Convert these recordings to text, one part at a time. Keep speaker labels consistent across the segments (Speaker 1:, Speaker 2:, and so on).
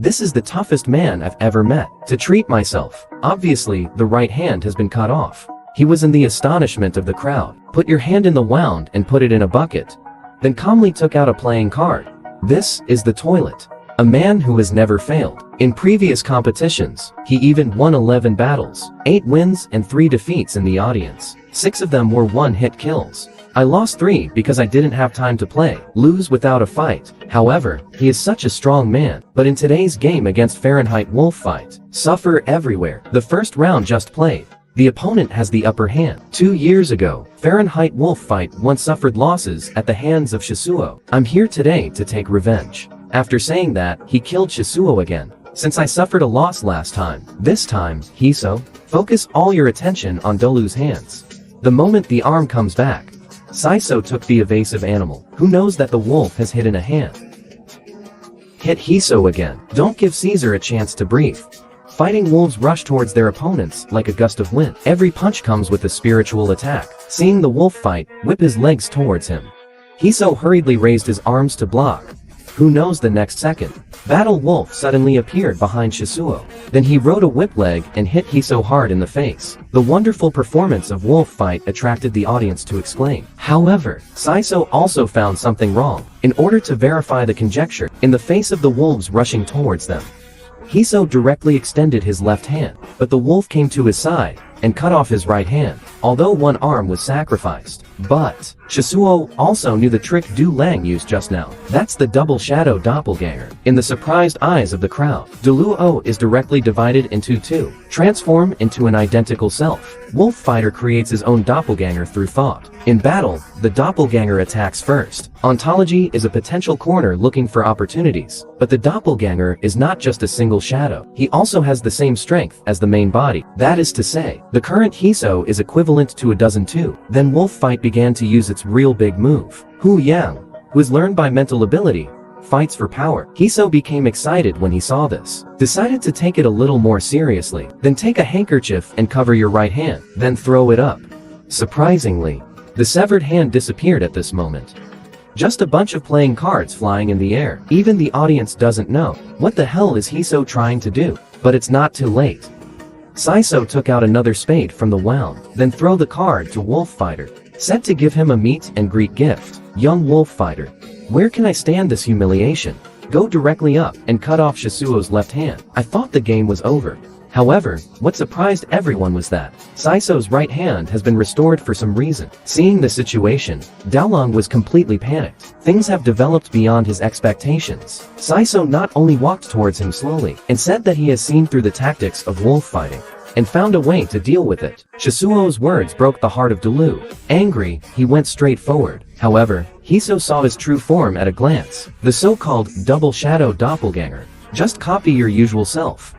Speaker 1: This is the toughest man I've ever met. To treat myself. Obviously, the right hand has been cut off. He was in the astonishment of the crowd. Put your hand in the wound and put it in a bucket. Then calmly took out a playing card. This is the toilet. A man who has never failed. In previous competitions, he even won 11 battles, 8 wins and 3 defeats in the audience. 6 of them were one-hit kills. I lost 3 because I didn't have time to play, lose without a fight. However, he is such a strong man. But in today's game against Fahrenheit Wolf fight, suffer everywhere. The first round just played. The opponent has the upper hand. 2 years ago, Fahrenheit Wolf fight once suffered losses at the hands of Shisuo. I'm here today to take revenge. After saying that, he killed Shisuo again. Since I suffered a loss last time, this time, Hiso, focus all your attention on Dolu's hands. The moment the arm comes back, Saiso took the evasive animal. Who knows that the wolf has hidden a hand? Hit Hiso again. Don't give Caesar a chance to breathe. Fighting wolves rush towards their opponents like a gust of wind. Every punch comes with a spiritual attack. Seeing the wolf fight, whip his legs towards him. Hiso hurriedly raised his arms to block. Who knows the next second? Battle Wolf suddenly appeared behind Shisuo. Then he rode a whip leg and hit Hiso hard in the face. The wonderful performance of Wolf fight attracted the audience to exclaim. However, Saiso also found something wrong. In order to verify the conjecture, in the face of the wolves rushing towards them, Hiso directly extended his left hand, but the wolf came to his side and cut off his right hand, although one arm was sacrificed. But Shisuo also knew the trick Du Lang used just now. That's the double shadow doppelganger. In the surprised eyes of the crowd, Duluo is directly divided into 2. Transform into an identical self. Wolf fighter creates his own doppelganger through thought. In battle, the doppelganger attacks first. Ontology is a potential corner looking for opportunities. But the doppelganger is not just a single shadow. He also has the same strength as the main body. That is to say, the current Hiso is equivalent to a dozen 2. Then Wolf fight began to use its real big move. Hu Yang, who is learned by mental ability, fights for power. Hiso became excited when he saw this. Decided to take it a little more seriously. Then take a handkerchief and cover your right hand. Then throw it up. Surprisingly, the severed hand disappeared at this moment. Just a bunch of playing cards flying in the air. Even the audience doesn't know. What the hell is Hiso trying to do? But it's not too late. Saiso took out another spade from the wound, then throw the card to Wolf Fighter. Said to give him a meet and greet gift. Young Wolf Fighter. Where can I stand this humiliation? Go directly up and cut off Shisuo's left hand. I thought the game was over. However, what surprised everyone was that Saiso's right hand has been restored for some reason. Seeing the situation, Daolong was completely panicked. Things have developed beyond his expectations. Saiso not only walked towards him slowly and said that he has seen through the tactics of wolf fighting and found a way to deal with it. Shisuo's words broke the heart of Delu. Angry, he went straight forward. However, Hiso saw his true form at a glance. The so-called double shadow doppelganger. Just copy your usual self,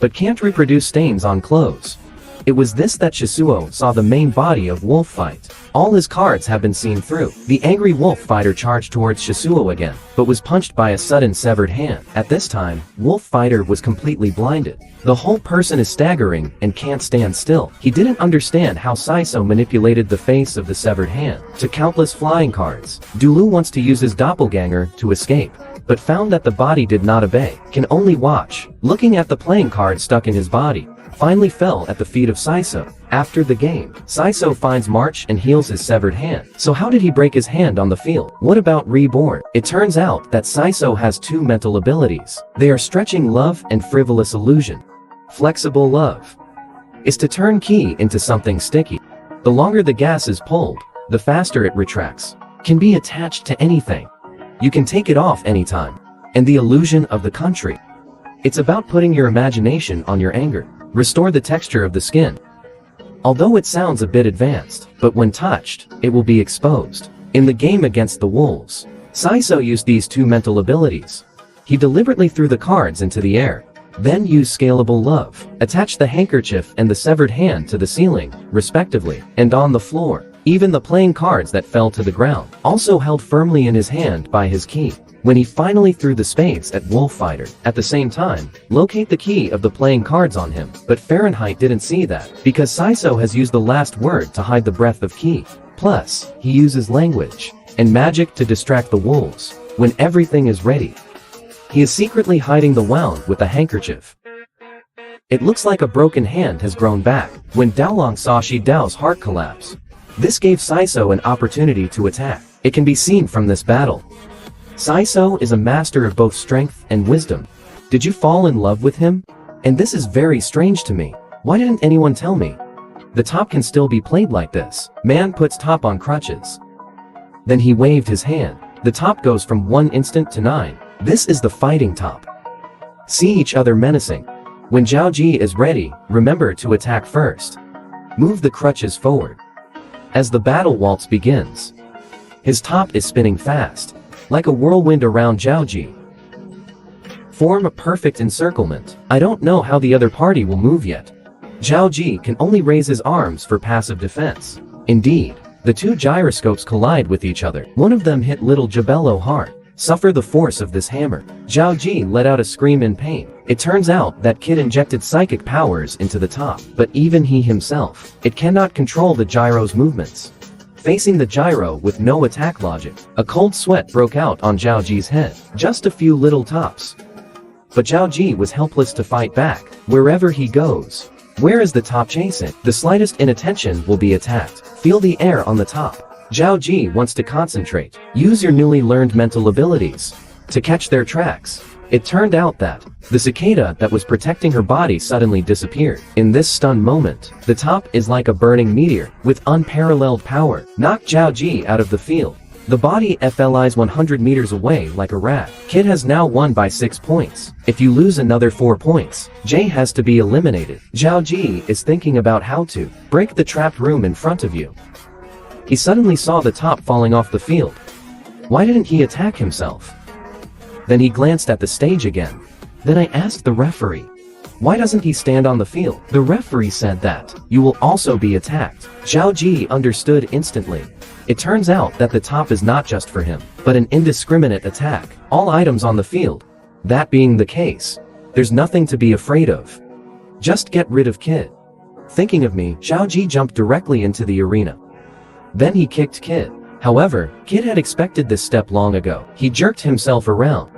Speaker 1: but can't reproduce stains on clothes. It was this that Shisuo saw the main body of Wolf Fight. All his cards have been seen through. The angry Wolf Fighter charged towards Shisuo again, but was punched by a sudden severed hand. At this time, Wolf Fighter was completely blinded. The whole person is staggering and can't stand still. He didn't understand how Saiso manipulated the face of the severed hand to countless flying cards. Dulu wants to use his doppelganger to escape, but found that the body did not obey. Can only watch. Looking at the playing card stuck in his body, finally fell at the feet of Saiso. After the game, Saiso finds March and heals his severed hand. So how did he break his hand on the field? What about Reborn? It turns out that Saiso has 2 mental abilities. They are stretching love and frivolous illusion. Flexible love is to turn key into something sticky. The longer the gas is pulled, the faster it retracts. Can be attached to anything. You can take it off anytime. And the illusion of the country. It's about putting your imagination on your anger. Restore the texture of the skin. Although it sounds a bit advanced, but when touched, it will be exposed. In the game against the wolves, Saiso used these 2 mental abilities. He deliberately threw the cards into the air, then used scalable love, attached the handkerchief and the severed hand to the ceiling, respectively, and on the floor. Even the playing cards that fell to the ground, also held firmly in his hand by his key. When he finally threw the spades at Wolf Fighter, at the same time, locate the key of the playing cards on him. But Fahrenheit didn't see that, because Saiso has used the last word to hide the breath of key. Plus, he uses language and magic to distract the wolves. When everything is ready, He is secretly hiding the wound with a handkerchief. It looks like a broken hand has grown back. When Daolong saw Shi Dao's heart collapse, this gave Saiso an opportunity to attack. It can be seen from this battle. Saiso is a master of both strength and wisdom. Did you fall in love with him? And this is very strange to me. Why didn't anyone tell me? The top can still be played like this. Man puts top on crutches. Then he waved his hand. The top goes from 1 instant to 9. This is the fighting top. See each other menacing. When Zhao Ji is ready, remember to attack first. Move the crutches forward. As the battle waltz begins, his top is spinning fast, like a whirlwind around Zhao Ji. Form a perfect encirclement. I don't know how the other party will move yet. Zhao Ji can only raise his arms for passive defense. Indeed, the two gyroscopes collide with each other. One of them hit little Jabello hard. Suffer the force of this hammer. Zhao Ji let out a scream in pain. It turns out that Kid injected psychic powers into the top, but even he himself, it cannot control the gyro's movements. Facing the gyro with no attack logic, a cold sweat broke out on Zhao Ji's head. Just a few little tops. But Zhao Ji was helpless to fight back. Wherever he goes, where is the top chasing? The slightest inattention will be attacked. Feel the air on the top. Zhao Ji wants to concentrate. Use your newly learned mental abilities to catch their tracks. It turned out that the cicada that was protecting her body suddenly disappeared. In this stunned moment, the top is like a burning meteor with unparalleled power. Knock Zhao Ji out of the field. The body flies 100 meters away like a rat. Kid has now won by 6 points. If you lose another 4 points, Jay has to be eliminated. Zhao Ji is thinking about how to break the trapped room in front of you. He suddenly saw the top falling off the field. Why didn't he attack himself? Then he glanced at the stage again. Then I asked the referee, why doesn't he stand on the field? The referee said that you will also be attacked. Zhao Ji understood instantly. It turns out that the top is not just for him, but an indiscriminate attack. All items on the field. That being the case, there's nothing to be afraid of. Just get rid of Kid. Thinking of me, Zhao Ji jumped directly into the arena. Then he kicked Kid. However, Kid had expected this step long ago. He jerked himself around.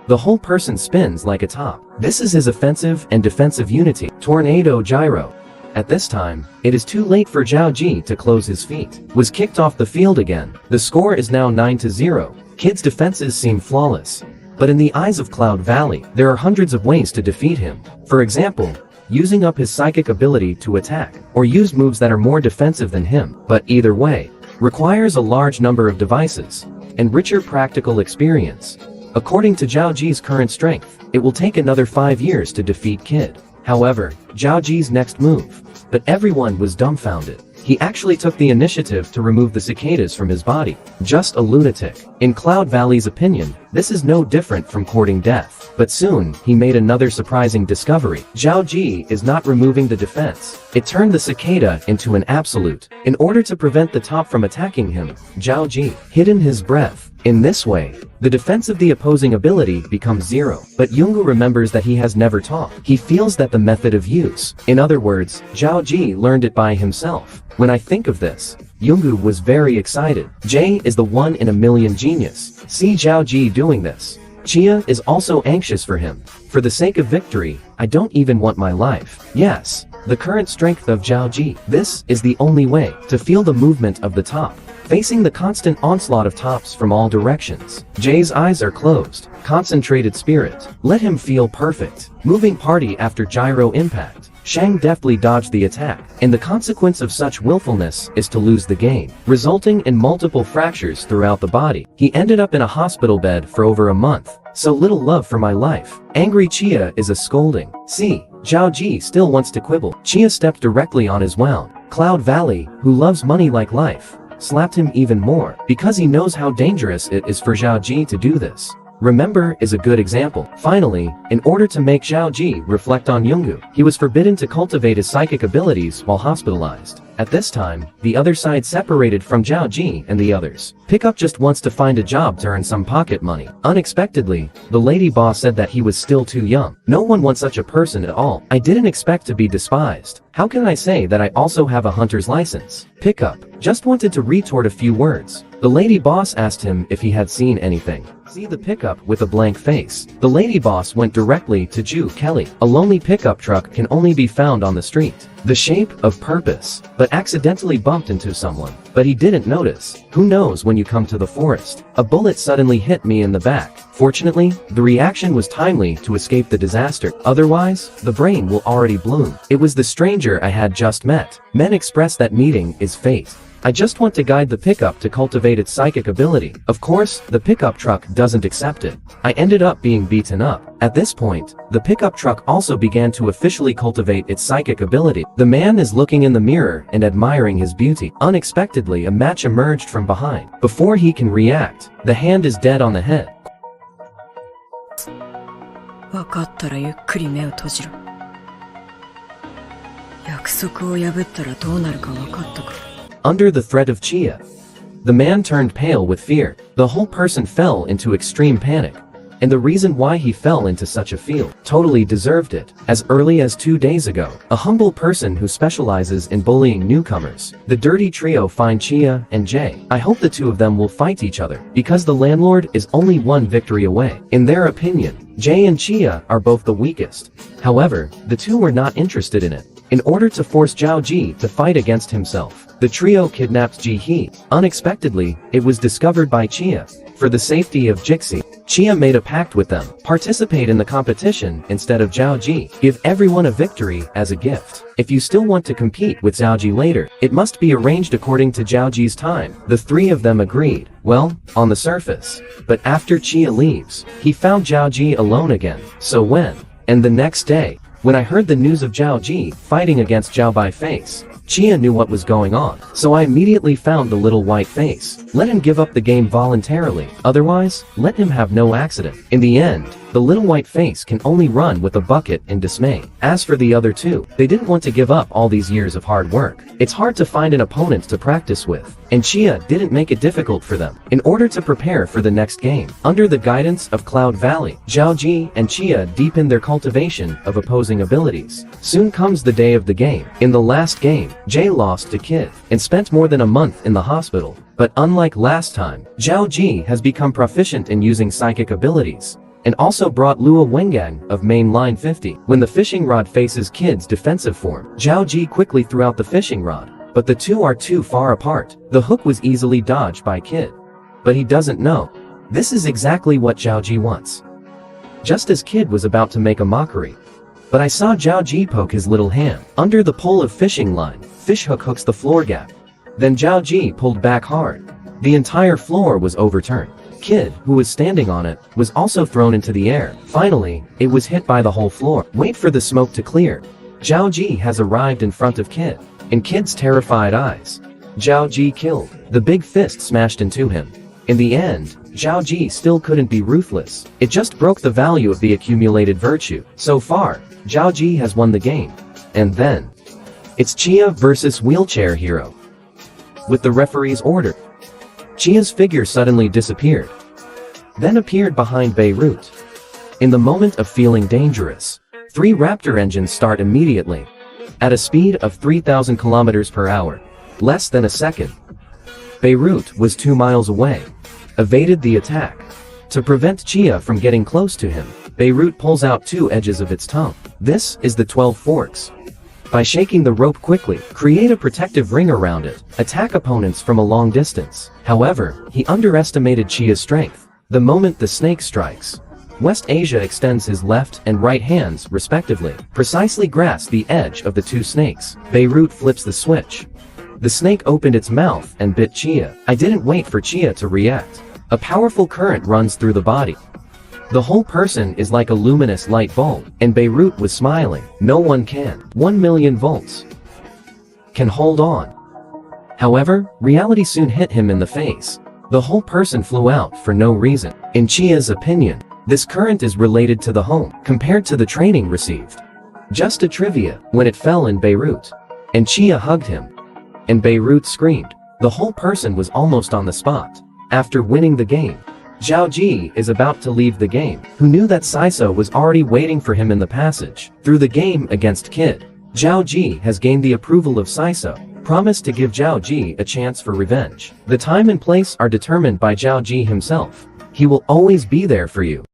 Speaker 1: The whole person spins like a top. This is his offensive and defensive unity. Tornado Gyro. At this time, it is too late for Zhao Ji to close his feet. Was kicked off the field again. The score is now 9-0. Kid's defenses seem flawless. But in the eyes of Cloud Valley, there are hundreds of ways to defeat him. For example, using up his psychic ability to attack, or use moves that are more defensive than him. But either way, requires a large number of devices and richer practical experience. According to Zhao Ji's current strength, it will take another 5 years to defeat Kid. However, Zhao Ji's next move. But everyone was dumbfounded. He actually took the initiative to remove the cicadas from his body. Just a lunatic. In Cloud Valley's opinion, this is no different from courting death. But soon, he made another surprising discovery. Zhao Ji is not removing the defense. It turned the cicada into an absolute. In order to prevent the top from attacking him, Zhao Ji hidden his breath. In this way, the defense of the opposing ability becomes 0. But Yungu remembers that he has never taught. He feels that the method of use. In other words, Zhao Ji learned it by himself. When I think of this, Yungu was very excited. Jay is the 1 in a million genius. See Zhao Ji doing this. Chia is also anxious for him. For the sake of victory, I don't even want my life. Yes, the current strength of Zhao Ji. This is the only way to feel the movement of the top. Facing the constant onslaught of tops from all directions. Jay's eyes are closed. Concentrated spirit. Let him feel perfect. Moving party after gyro impact. Shang deftly dodged the attack, and the consequence of such willfulness is to lose the game, resulting in multiple fractures throughout the body. He ended up in a hospital bed for over a month. So little love for my life. Angry Chia is a scolding. See, Zhao Ji still wants to quibble. Chia stepped directly on his wound. Cloud Valley, who loves money like life, slapped him even more, because he knows how dangerous it is for Zhao Ji to do this. Remember is a good example. Finally, in order to make Zhao Ji reflect on Yungu, he was forbidden to cultivate his psychic abilities while hospitalized. At this time, the other side separated from Zhao Ji and the others. Pickup just wants to find a job to earn some pocket money. Unexpectedly, the lady boss said that he was still too young. No one wants such a person at all. I didn't expect to be despised. How can I say that I also have a hunter's license? Pickup just wanted to retort a few words. The lady boss asked him if he had seen anything. See the pickup with a blank face. The lady boss went directly to Ju Kelly. A lonely pickup truck can only be found on the street. The shape of purpose, but accidentally bumped into someone. But he didn't notice. Who knows when you come to the forest? A bullet suddenly hit me in the back. Fortunately, the reaction was timely to escape the disaster. Otherwise, the brain will already bloom. It was the stranger I had just met. Men express that meeting is fate. I just want to guide the pickup to cultivate its psychic ability. Of course, the pickup truck doesn't accept it. I ended up being beaten up. At this point, the pickup truck also began to officially cultivate its psychic ability. The man is looking in the mirror and admiring his beauty. Unexpectedly, a match emerged from behind. Before he can react, the hand is dead on the head.
Speaker 2: 分かったらゆっくり目を閉じろ。約束を破ったらどうなるか分かったか。
Speaker 1: Under the threat of Chia, the man turned pale with fear. The whole person fell into extreme panic. And the reason why he fell into such a field totally deserved it. As early as 2 days ago, a humble person who specializes in bullying newcomers, the dirty trio find Chia and Jay. I hope the two of them will fight each other, because the landlord is only one victory away. In their opinion, Jay and Chia are both the weakest. However, the two were not interested in it. In order to force Zhao Ji to fight against himself, the trio kidnapped Ji He. Unexpectedly, it was discovered by Chia. For the safety of Jixi, Chia made a pact with them. Participate in the competition instead of Zhao Ji. Give everyone a victory as a gift. If you still want to compete with Zhao Ji later, it must be arranged according to Zhao Ji's time. The three of them agreed. Well, on the surface. But after Chia leaves, he found Zhao Ji alone again. So when? And the next day, when I heard the news of Zhao Ji fighting against Zhao Bai Face, Chia knew what was going on, so I immediately found the little white face. Let him give up the game voluntarily, otherwise, let him have no accident. In the end, the little white face can only run with a bucket in dismay. As for the other two, they didn't want to give up all these years of hard work. It's hard to find an opponent to practice with, and Chia didn't make it difficult for them. In order to prepare for the next game, under the guidance of Cloud Valley, Zhao Ji and Chia deepened their cultivation of opposing abilities. Soon comes the day of the game. In the last game, Jay lost to Kid, and spent more than a month in the hospital. But unlike last time, Zhao Ji has become proficient in using psychic abilities, and also brought Lua Wengang of main line 50. When the fishing rod faces Kid's defensive form, Zhao Ji quickly threw out the fishing rod, but the two are too far apart. The hook was easily dodged by Kid, but he doesn't know. This is exactly what Zhao Ji wants. Just as Kid was about to make a mockery, but I saw Zhao Ji poke his little hand under the pole of fishing line. Fish hook hooks the floor gap. Then Zhao Ji pulled back hard. The entire floor was overturned. Kid, who was standing on it, was also thrown into the air. Finally, it was hit by the whole floor. Wait for the smoke to clear. Zhao Ji has arrived in front of Kid. In Kid's terrified eyes, Zhao Ji killed. The big fist smashed into him. In the end, Zhao Ji still couldn't be ruthless. It just broke the value of the accumulated virtue. So far, Zhao Ji has won the game. And then, it's Chia versus Wheelchair Hero. With the referee's order, Chia's figure suddenly disappeared, then appeared behind Beirut. In the moment of feeling dangerous, 3 Raptor engines start immediately, at a speed of 3,000 kilometers per hour, less than a second. Beirut was 2 miles away, evaded the attack. To prevent Chia from getting close to him, Beirut pulls out 2 edges of its tongue. This is the 12 forks. By shaking the rope quickly, create a protective ring around it, attack opponents from a long distance. However, he underestimated Chia's strength. The moment the snake strikes, West Asia extends his left and right hands, respectively, precisely grasp the edge of the 2 snakes. Beirut flips the switch. The snake opened its mouth and bit Chia. I didn't wait for Chia to react. A powerful current runs through the body. The whole person is like a luminous light bulb, and Beirut was smiling. No one can. 1 million volts can hold on. However, reality soon hit him in the face. The whole person flew out for no reason. In Chia's opinion, this current is related to the home, compared to the training received. Just a trivia, when it fell in Beirut, and Chia hugged him, and Beirut screamed. The whole person was almost on the spot. After winning the game, Zhao Ji is about to leave the game, who knew that Saiso was already waiting for him in the passage. Through the game against Kid, Zhao Ji has gained the approval of Saiso, promised to give Zhao Ji a chance for revenge. The time and place are determined by Zhao Ji himself. He will always be there for you.